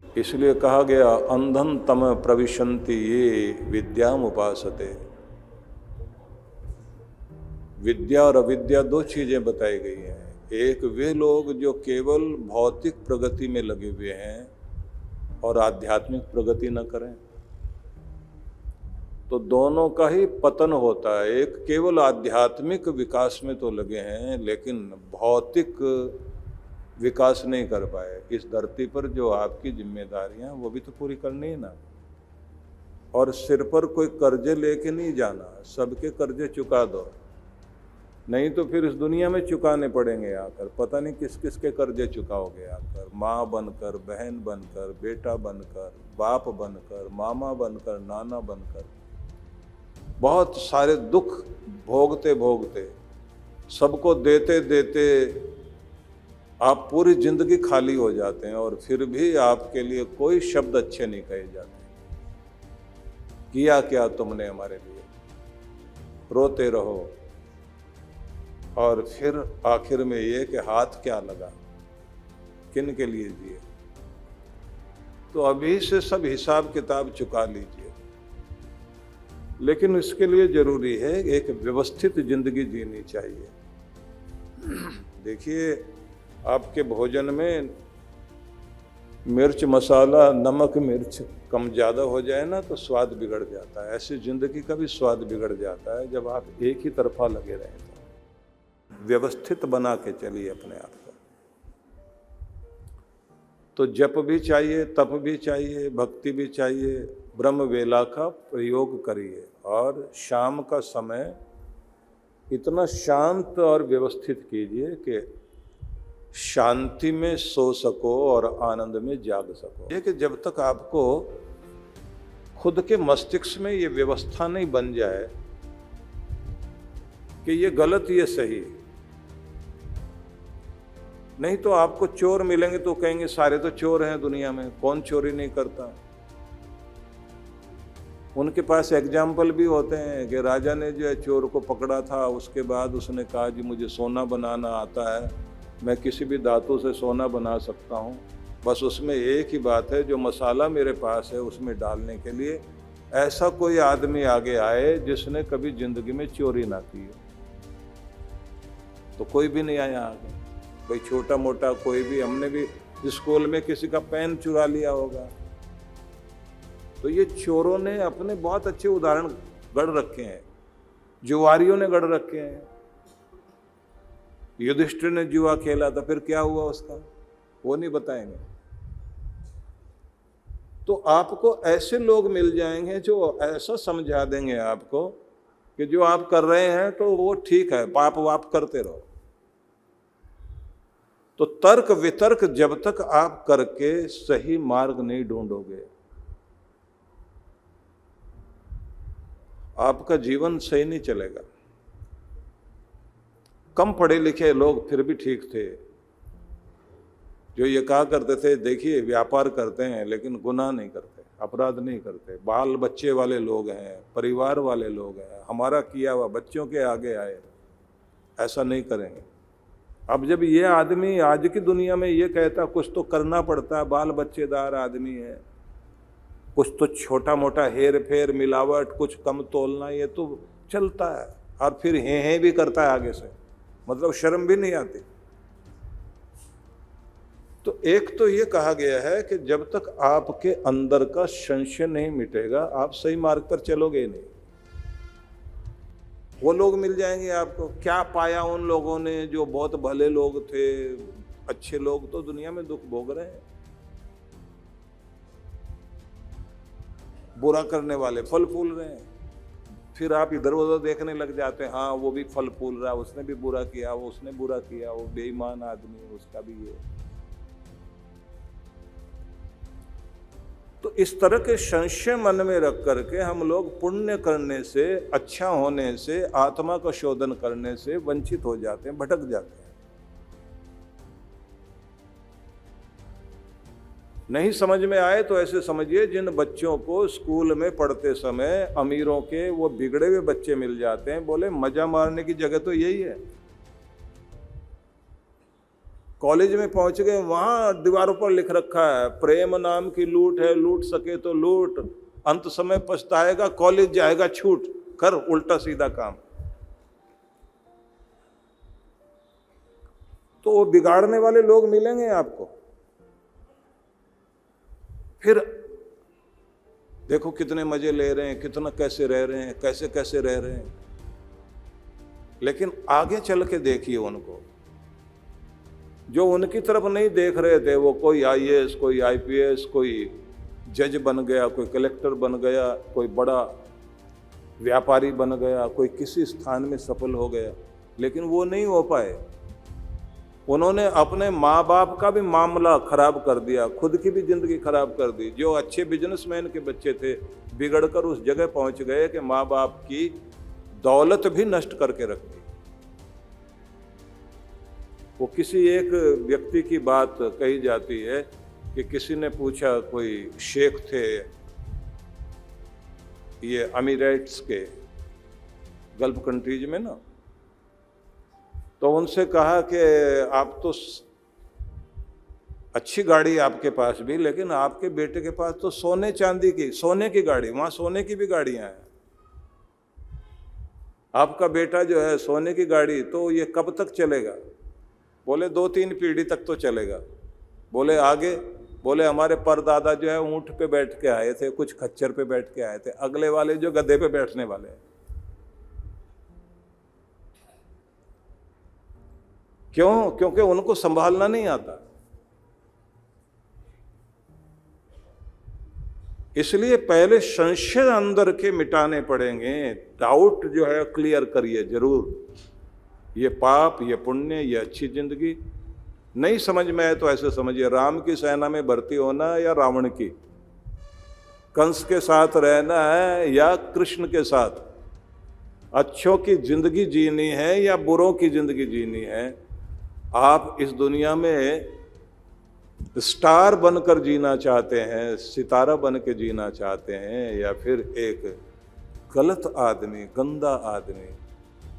इसलिए कहा गया अंधन तम प्रविशन्ति ये विद्याम उपासते। विद्या और अविद्या दो चीजें बताई गई हैं। एक वे लोग जो केवल भौतिक प्रगति में लगे हुए हैं और आध्यात्मिक प्रगति न करें, तो दोनों का ही पतन होता है। एक केवल आध्यात्मिक विकास में तो लगे हैं लेकिन भौतिक विकास नहीं कर पाए। इस धरती पर जो आपकी जिम्मेदारियां वो भी तो पूरी करनी है ना। और सिर पर कोई कर्जे लेके नहीं जाना, सबके कर्जे चुका दो, नहीं तो फिर इस दुनिया में चुकाने पड़ेंगे आकर। पता नहीं किस किस के कर्जे चुकाओगे आकर, माँ बनकर, बहन बनकर, बेटा बनकर, बाप बनकर, मामा बनकर, नाना बनकर, बहुत सारे दुख भोगते भोगते, सबको देते देते आप पूरी जिंदगी खाली हो जाते हैं और फिर भी आपके लिए कोई शब्द अच्छे नहीं कहे जाते। किया क्या तुमने हमारे लिए, रोते रहो। और फिर आखिर में ये कि हाथ क्या लगा, किन के लिए जिए। तो अभी से सब हिसाब किताब चुका लीजिए, लेकिन इसके लिए जरूरी है एक व्यवस्थित जिंदगी जीनी चाहिए। देखिए, आपके भोजन में मिर्च मसाला, नमक मिर्च कम ज़्यादा हो जाए ना तो स्वाद बिगड़ जाता है। ऐसी जिंदगी का भी स्वाद बिगड़ जाता है जब आप एक ही तरफा लगे रहें। तो व्यवस्थित बना के चलिए अपने आप को। तो जप भी चाहिए, तप भी चाहिए, भक्ति भी चाहिए, ब्रह्म वेला का प्रयोग करिए। और शाम का समय इतना शांत और व्यवस्थित कीजिए कि शांति में सो सको और आनंद में जाग सको। ये कि जब तक आपको खुद के मस्तिष्क में ये व्यवस्था नहीं बन जाए कि ये गलत ये सही, नहीं तो आपको चोर मिलेंगे तो कहेंगे सारे तो चोर हैं दुनिया में, कौन चोरी नहीं करता। उनके पास एग्जाम्पल भी होते हैं कि राजा ने जो है चोर को पकड़ा था, उसके बाद उसने कहा जी मुझे सोना बनाना आता है, मैं किसी भी धातु से सोना बना सकता हूँ, बस उसमें एक ही बात है जो मसाला मेरे पास है उसमें डालने के लिए ऐसा कोई आदमी आगे आए जिसने कभी जिंदगी में चोरी ना की हो। तो कोई भी नहीं आया आगे, कोई छोटा मोटा कोई भी। हमने भी स्कूल में किसी का पेन चुरा लिया होगा। तो ये चोरों ने अपने बहुत अच्छे उदाहरण गढ़ रखे हैं, जुआरियों ने गढ़ रखे हैं। युधिष्ठिर ने जुआ खेला था, फिर क्या हुआ उसका वो नहीं बताएंगे। तो आपको ऐसे लोग मिल जाएंगे जो ऐसा समझा देंगे आपको कि जो आप कर रहे हैं तो वो ठीक है, पाप वाप करते रहो। तो तर्क वितर्क जब तक आप करके सही मार्ग नहीं ढूंढोगे, आपका जीवन सही नहीं चलेगा। कम पढ़े लिखे लोग फिर भी ठीक थे, जो ये कहा करते थे देखिए व्यापार करते हैं लेकिन गुनाह नहीं करते, अपराध नहीं करते, बाल बच्चे वाले लोग हैं, परिवार वाले लोग हैं, हमारा किया हुआ बच्चों के आगे आए, ऐसा नहीं करेंगे। अब जब ये आदमी आज की दुनिया में ये कहता कुछ तो करना पड़ता है, बाल बच्चेदार आदमी है, कुछ तो छोटा मोटा हेर फेर मिलावट, कुछ कम तोलना, ये तो चलता है। और फिर हे भी करता है आगे से, मतलब शर्म भी नहीं आती। तो एक तो ये कहा गया है कि जब तक आपके अंदर का संशय नहीं मिटेगा आप सही मार्ग पर चलोगे नहीं। वो लोग मिल जाएंगे आपको। क्या पाया उन लोगों ने जो बहुत भले लोग थे, अच्छे लोग तो दुनिया में दुख भोग रहे हैं। बुरा करने वाले फल फूल रहे हैं। फिर आप इधर उधर देखने लग जाते हैं, हाँ वो भी फल फूल रहा है, उसने भी बुरा किया, वो उसने बुरा किया, वो बेईमान आदमी है, उसका भी ये। तो इस तरह के संशय मन में रख करके हम लोग पुण्य करने से, अच्छा होने से, आत्मा का शोधन करने से वंचित हो जाते हैं, भटक जाते हैं। नहीं समझ में आए तो ऐसे समझिए जिन बच्चों को स्कूल में पढ़ते समय अमीरों के वो बिगड़े हुए बच्चे मिल जाते हैं, बोले मजा मारने की जगह तो यही है। कॉलेज में पहुंच गए, वहां दीवारों पर लिख रखा है प्रेम नाम की लूट है, लूट सके तो लूट, अंत समय पछताएगा, कॉलेज जाएगा छूट। कर उल्टा सीधा काम। तो वो बिगाड़ने वाले लोग मिलेंगे आपको। फिर देखो कितने मजे ले रहे हैं, कितना कैसे रह रहे हैं, कैसे कैसे रह रहे हैं। लेकिन आगे चल के देखिए उनको, जो उनकी तरफ नहीं देख रहे थे, वो कोई आईएएस, कोई आईपीएस, कोई जज बन गया, कोई कलेक्टर बन गया, कोई बड़ा व्यापारी बन गया, कोई किसी स्थान में सफल हो गया। लेकिन वो नहीं हो पाए। उन्होंने अपने माँ बाप का भी मामला खराब कर दिया, खुद की भी जिंदगी खराब कर दी। जो अच्छे बिजनेसमैन के बच्चे थे, बिगड़कर उस जगह पहुंच गए कि माँ बाप की दौलत भी नष्ट करके रख दी। वो किसी एक व्यक्ति की बात कही जाती है कि किसी ने पूछा, कोई शेख थे ये अमीरेट्स के, गल्फ कंट्रीज में ना, तो उनसे कहा कि आप तो अच्छी गाड़ी आपके पास भी, लेकिन आपके बेटे के पास तो सोने चांदी की, सोने की गाड़ी, वहां सोने की भी गाड़ियां हैं। आपका बेटा जो है सोने की गाड़ी, तो ये कब तक चलेगा? बोले 2-3 पीढ़ी तक तो चलेगा। बोले आगे? बोले हमारे परदादा जो है ऊंट पे बैठ के आए थे, कुछ खच्चर पे बैठ के आए थे, अगले वाले जो गधे पे बैठने वाले हैं। क्यों? क्योंकि उनको संभालना नहीं आता। इसलिए पहले संशय अंदर के मिटाने पड़ेंगे। डाउट जो है क्लियर करिए जरूर। ये पाप, ये पुण्य, ये अच्छी जिंदगी नहीं समझ में आए तो ऐसे समझिए, राम की सेना में भर्ती होना है या रावण की, कंस के साथ रहना है या कृष्ण के साथ, अच्छों की जिंदगी जीनी है या बुरों की जिंदगी जीनी है। आप इस दुनिया में स्टार बनकर जीना चाहते हैं, सितारा बन के जीना चाहते हैं, या फिर एक गलत आदमी, गंदा आदमी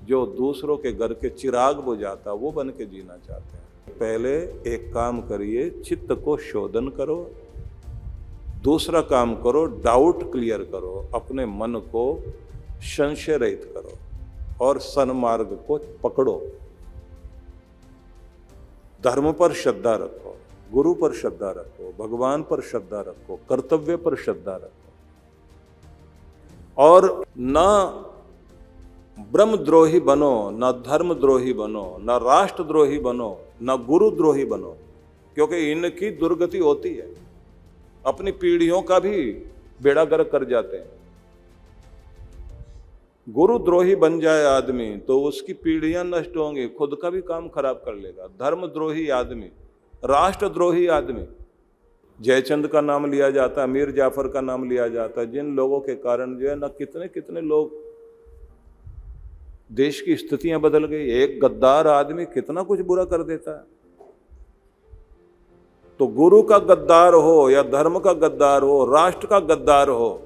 जो दूसरों के घर के चिराग बुझाता, वो बन के जीना चाहते हैं। पहले एक काम करिए, चित्त को शोधन करो। दूसरा काम करो, डाउट क्लियर करो, अपने मन को संशय रहित करो और सन्मार्ग को पकड़ो। धर्म पर श्रद्धा रखो, गुरु पर श्रद्धा रखो, भगवान पर श्रद्धा रखो, कर्तव्य पर श्रद्धा रखो, और न ब्रह्मद्रोही बनो, न धर्मद्रोही बनो, न राष्ट्रद्रोही बनो, न गुरुद्रोही बनो, क्योंकि इनकी दुर्गति होती है, अपनी पीढ़ियों का भी बेड़ा गर्क कर जाते हैं। गुरुद्रोही बन जाए आदमी तो उसकी पीढ़ियां नष्ट होंगी, खुद का भी काम खराब कर लेगा। धर्मद्रोही आदमी, राष्ट्रद्रोही आदमी, जयचंद का नाम लिया जाता है, मीर जाफर का नाम लिया जाता है, जिन लोगों के कारण जो है ना कितने कितने लोग, देश की स्थितियां बदल गई। एक गद्दार आदमी कितना कुछ बुरा कर देता है। तो गुरु का गद्दार हो या धर्म का गद्दार हो, राष्ट्र का गद्दार हो,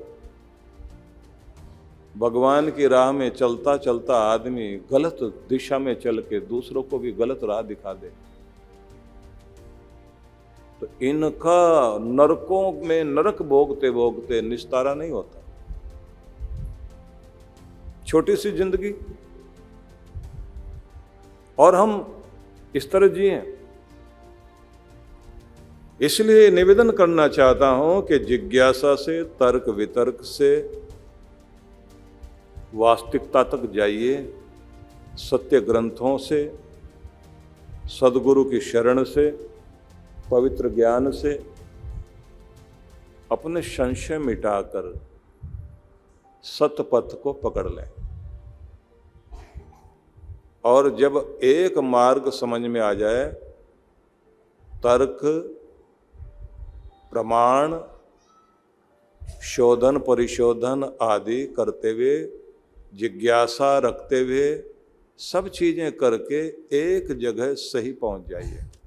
भगवान की राह में चलता चलता आदमी गलत दिशा में चल के दूसरों को भी गलत राह दिखा दे, तो इनका नरकों में नरक भोगते भोगते निस्तारा नहीं होता। छोटी सी जिंदगी और हम इस तरह जिए। इसलिए निवेदन करना चाहता हूं कि जिज्ञासा से, तर्क वितर्क से वास्तविकता तक जाइए, सत्य ग्रंथों से, सद्गुरु की शरण से, पवित्र ज्ञान से अपने संशय मिटाकर सतपथ को पकड़ लें। और जब एक मार्ग समझ में आ जाए, तर्क, प्रमाण, शोधन परिशोधन आदि करते हुए, जिज्ञासा रखते हुए, सब चीजें करके एक जगह सही पहुंच जाइए।